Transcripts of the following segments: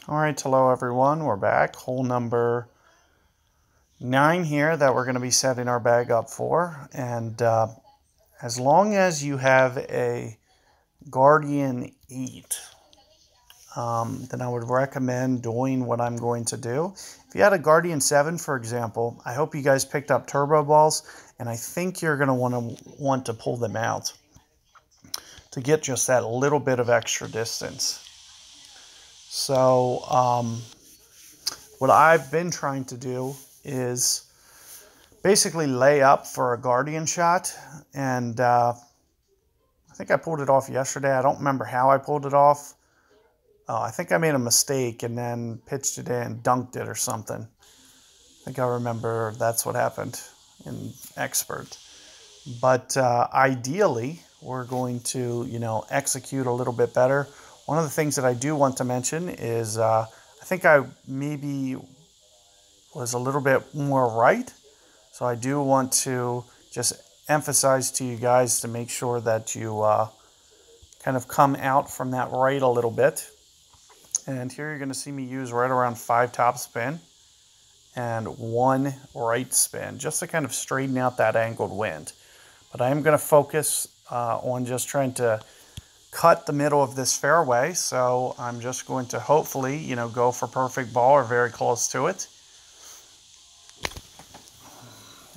All right, hello everyone. We're back. Hole number 9 here that we're going to be setting our bag up for. And as long as you have a Guardian 8, then I would recommend doing what I'm going to do. If you had a Guardian 7, for example, I hope you guys picked up turbo balls, and I think you're going to want to pull them out to get just that little bit of extra distance. So what I've been trying to do is basically lay up for a Guardian shot, and I think I pulled it off yesterday. I don't remember how I pulled it off. I think I made a mistake and then pitched it in, dunked it or something. I think I remember that's what happened in Expert. But ideally, we're going to, execute a little bit better. One of the things that I do want to mention is I think I maybe was a little bit more right. So I do want to just emphasize to you guys to make sure that you kind of come out from that right a little bit. And here you're going to see me use right around 5 top spin and 1 right spin, just to kind of straighten out that angled wind. But I am going to focus on just trying to cut the middle of this fairway. So I'm just going to hopefully, go for perfect ball or very close to it.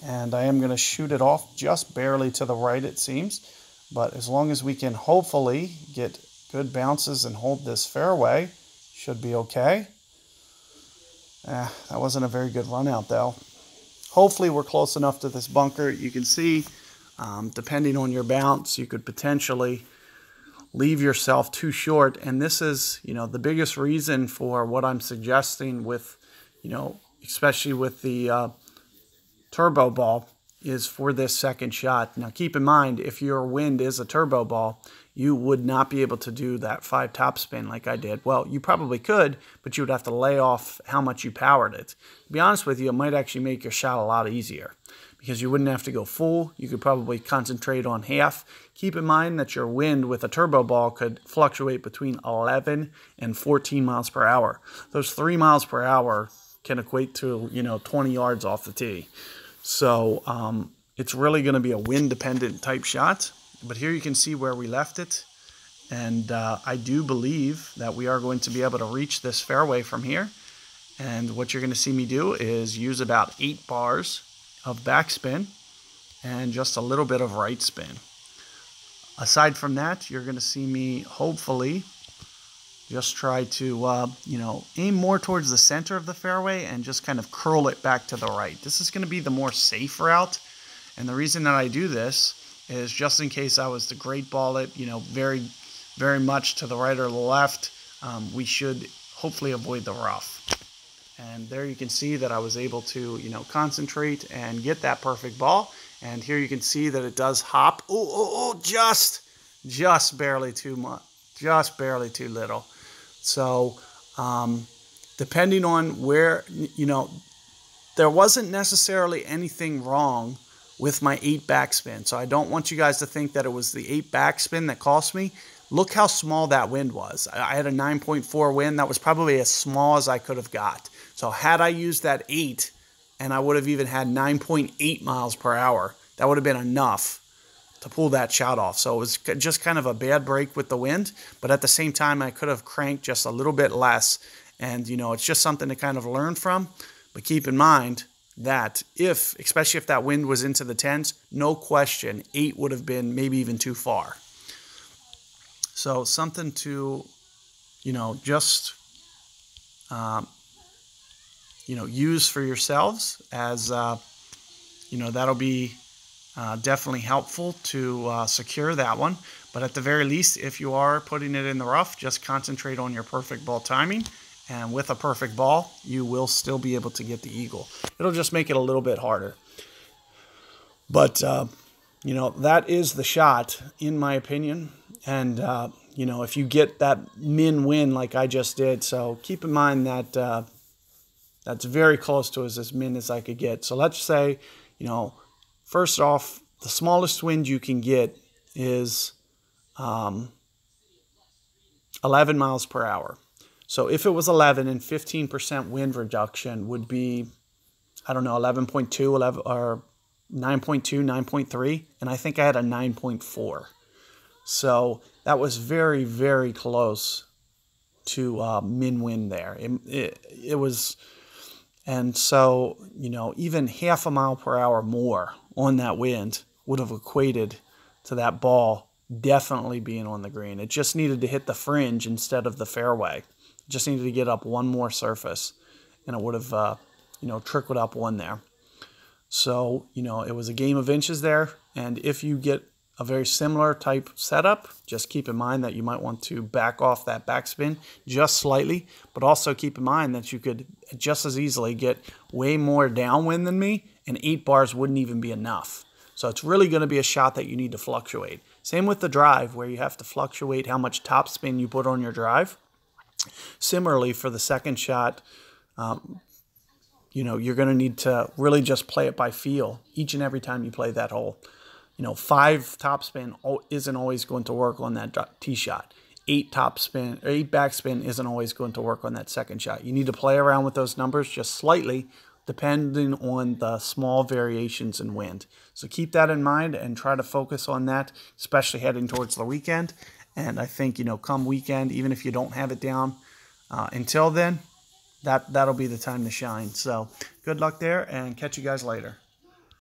And I am going to shoot it off just barely to the right, it seems. But as long as we can hopefully get good bounces and hold this fairway, should be okay. That wasn't a very good run out though. Hopefully we're close enough to this bunker. You can see, depending on your bounce, you could potentially leave yourself too short. And this is, the biggest reason for what I'm suggesting with, especially with the turbo ball, is for this second shot. Now keep in mind, if your wind is a turbo ball, you would not be able to do that 5 top spin like I did. Well, you probably could, but you would have to lay off how much you powered it. To be honest with you, it might actually make your shot a lot easier because you wouldn't have to go full. You could probably concentrate on half. Keep in mind that your wind with a turbo ball could fluctuate between 11 and 14 miles per hour. Those 3 miles per hour can equate to, 20 yards off the tee. So it's really going to be a wind-dependent type shot. But here you can see where we left it. And I do believe that we are going to be able to reach this fairway from here. And what you're going to see me do is use about 8 bars of backspin and just a little bit of right spin. Aside from that, you're going to see me hopefully just try to, aim more towards the center of the fairway and just kind of curl it back to the right. This is going to be the more safe route. And the reason that I do this is just in case I was to great ball it, very, very much to the right or the left, we should hopefully avoid the rough. And there you can see that I was able to, concentrate and get that perfect ball. And here you can see that it does hop. Just barely too much, just barely too little. So depending on where, there wasn't necessarily anything wrong with my 8 backspin. So I don't want you guys to think that it was the 8 backspin that cost me. Look how small that wind was. I had a 9.4 wind. That was probably as small as I could have got. So had I used that 8 and I would have even had 9.8 miles per hour, that would have been enough to pull that shot off. So it was just kind of a bad break with the wind, but at the same time, I could have cranked just a little bit less. And, it's just something to kind of learn from. But keep in mind that especially if that wind was into the 10s, no question, 8 would have been maybe even too far. So something to, just, use for yourselves as, that'll be definitely helpful to secure that one. But at the very least, if you are putting it in the rough, just concentrate on your perfect ball timing. And with a perfect ball, you will still be able to get the eagle. It'll just make it a little bit harder. But, that is the shot, in my opinion. And, if you get that min win like I just did, so keep in mind that that's very close to as min as I could get. So let's say, first off, the smallest wind you can get is 11 miles per hour. So if it was 11 and 15% wind reduction would be, I don't know, 11.2, 11, or 9.2, 9.3, and I think I had a 9.4. So that was very, very close to min wind there. It was, and so, you know, even half a mile per hour more on that wind would have equated to that ball definitely being on the green. It just needed to hit the fringe instead of the fairway. It just needed to get up one more surface, and it would have, you know, trickled up one there. So, you know, it was a game of inches there, and if you get a very similar type setup, just keep in mind that you might want to back off that backspin just slightly, but also keep in mind that you could just as easily get way more downwind than me, and 8 bars wouldn't even be enough. So it's really going to be a shot that you need to fluctuate. Same with the drive, where you have to fluctuate how much topspin you put on your drive. Similarly, for the second shot, you know, you're going to need to really just play it by feel each and every time you play that hole. You know, 5 topspin isn't always going to work on that tee shot. 8 topspin or 8 backspin isn't always going to work on that second shot. You need to play around with those numbers just slightly, depending on the small variations in wind. So keep that in mind and try to focus on that, especially heading towards the weekend. And I think, you know, come weekend, even if you don't have it down until then, that'll be the time to shine. So good luck there, and catch you guys later.